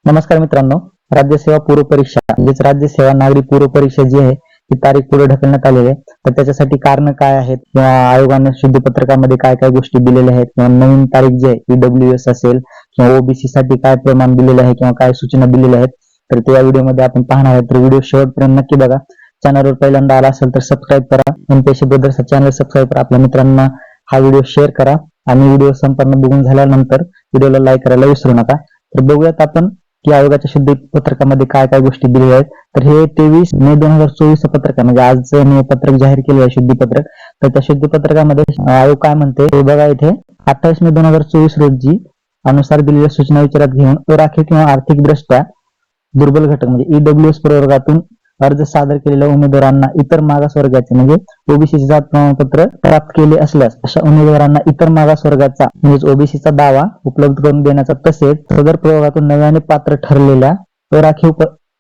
नमस्कार मित्रांनो, राज्यसेवा पूर्व परीक्षा म्हणजेच राज्यसेवा नागरी पूर्व परीक्षा जी आहे ती तारीख पुढे ढकलण्यात आलेली आहे. तर त्याच्यासाठी कारण काय आहेत किंवा आयोगाने शुद्धीपत्रकामध्ये काय काय गोष्टी दिलेल्या आहेत किंवा नवीन तारीख जी आहे ईडब्ल्यूएस असेल किंवा ओबीसी साठी काय प्रमाण दिलेले आहे किंवा काय सूचना दिलेल्या आहेत तर ते या व्हिडिओमध्ये आपण पाहणार आहोत. तर व्हिडिओ शेवटपर्यंत नक्की बघा. चॅनलवर पहिल्यांदा आला असेल तर सबस्क्राईब करा. एमपीएससी ब्रदर्स चॅनल सबस्क्राईब करा. आपल्या मित्रांना हा व्हिडिओ शेअर करा आणि व्हिडिओ संपूर्ण बघून झाल्यानंतर व्हिडिओला लाईक करायला विसरू नका. तर बघूयात आपण की आयोगाच्या शुद्धीपत्रकामध्ये काय काय गोष्टी दिलेल्या आहेत. तर हे 23 मे 2024 पत्रक म्हणजे आज पत्रक जाहीर केले आहे शुद्धीपत्रक. तर त्या शुद्धीपत्रकामध्ये आयोग काय म्हणते ते बघा. इथे 28 मे 2024 रोजी अनुसार दिलेल्या सूचना विचारात घेऊन अराखीव किंवा आर्थिक दृष्ट्या दुर्बल घटक म्हणजे ईडब्ल्यूएस प्रवर्गातून अर्ज सादर केलेल्या उमेदवारांना इतर मागासवर्गाचे म्हणजे ओबीसी जात प्रमाणपत्र प्राप्त केले असल्यास अशा उमेदवारांना इतर मागासवर्गाचा म्हणजे ओबीसीचा दावा उपलब्ध करून देण्याचा तसेच सदर प्रवर्गातून नव्याने पात्र ठरलेल्या अराखीव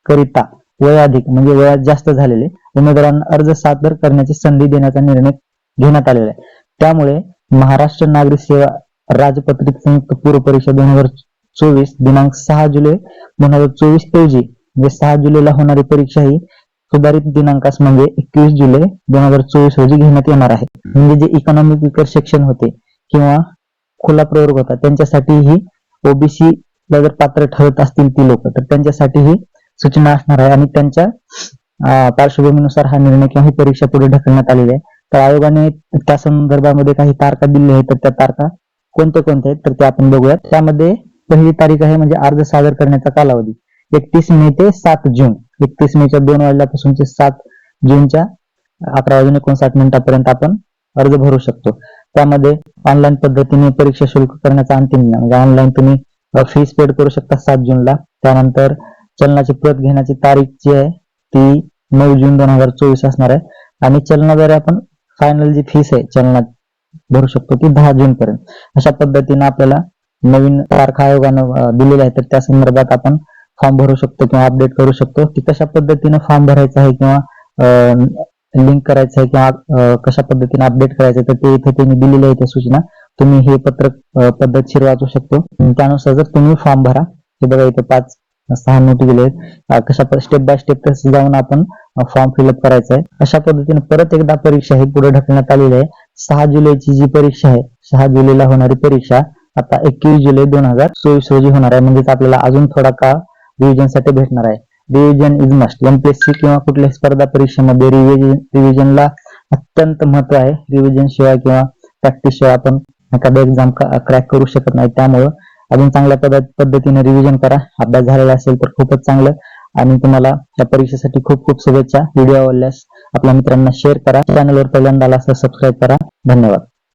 करिता वय अधिक म्हणजे वयात जास्त झालेले उमेदवारांना अर्ज सादर करण्याची संधी देण्याचा निर्णय घेण्यात आलेला आहे. त्यामुळे महाराष्ट्र नागरिक सेवा राजपत्रित संयुक्त पूर्व परीक्षा 2024 दिनांक 6 जुलै 2024 ऐवजी म्हणजे 6 जुलैला होणारी परीक्षा ही सुधारित दिनांकास म्हणजे 21 जुलै 2024 रोजी घेण्यात येणार आहे. म्हणजे जे इकॉनॉमिक विकर सेक्शन होते किंवा खुला प्रवर्ग होता त्यांच्यासाठी ही ओबीसी ला जर पात्र ठरत असतील ती लोक तर त्यांच्यासाठी ही सूचना असणार आहे आणि त्यांच्या पार्श्वभूमीनुसार हा निर्णय किंवा ही परीक्षा पुढे ढकलण्यात आलेली आहे. तर आयोगाने त्या संदर्भामध्ये काही तारखा दिल्या आहेत. तर त्या तारखा कोणत्या कोणत्या आहेत तर ते आपण बघूयात. त्यामध्ये पहिली तारीख आहे म्हणजे अर्ज सादर करण्याचा कालावधी 31 मे ते 7 जून. 31 मेच्या 2 वाजल्यापासून ते 7 जूनच्या 11:59 आपण अर्ज भरू शकतो. त्यामध्ये ऑनलाईन पद्धतीने परीक्षा शुल्क करण्याचा अंतिम दिनांक म्हणजे ऑनलाईन तुम्ही फीस पेड करू शकता 7 जूनला. त्यानंतर चलनाची प्रत घेण्याची तारीख जी आहे ती 9 जून 2024 असणार आहे आणि चलनाद्वारे आपण फायनल जी फीस आहे चलनात भरू शकतो ती 10 जून पर्यंत. अशा पद्धतीने आपल्याला नवीन तारखा आयोगानं दिलेल्या आहे. तर त्या संदर्भात आपण फॉर्म भरू शकतो किंवा अपडेट करू शकतो. की कशा पद्धतीने फॉर्म भरायचा आहे किंवा लिंक करायचं आहे किंवा कशा पद्धतीने अपडेट करायचं आहे तर ते इथे त्यांनी दिलेले आहे सूचना. तुम्ही हे पत्रक पद्धतशीर वाचू शकतो. त्यानुसार जर तुम्ही फॉर्म भरा. हे बघा इथे 5-6 नोटी दिले आहेत. कशा स्टेप बाय स्टेप तसं जाऊन आपण फॉर्म फिलअप करायचा आहे. अशा पद्धतीने परत एकदा परीक्षा ही पुढे ढकलण्यात आलेली आहे. 6 जुलैची जी परीक्षा आहे 6 जुलैला होणारी परीक्षा आता 21 जुलै 2024 रोजी होणार आहे. म्हणजेच आपल्याला अजून थोडा काळ रिव्हिजन साठी भेटणार आहे. Revision is must. एमपीएससी किंवा कुठल्याही स्पर्धा परीक्षेमध्ये रिव्हिजनला अत्यंत महत्व आहे. रिव्हिजन शिवाय किंवा प्रॅक्टिस शिवाय आपण एखादा एक्झाम क्रॅक करू शकत नाही. त्यामुळे अजून चांगल्या पद्धतीने रिव्हिजन करा. अभ्यास झालेला असेल तर खूपच चांगलं आणि तुम्हाला या परीक्षेसाठी खूप खूप शुभेच्छा. व्हिडिओ आवडल्यास आपल्या मित्रांना शेअर करा. चॅनलवर पहिल्यांदा आला असं सबस्क्राईब करा. धन्यवाद.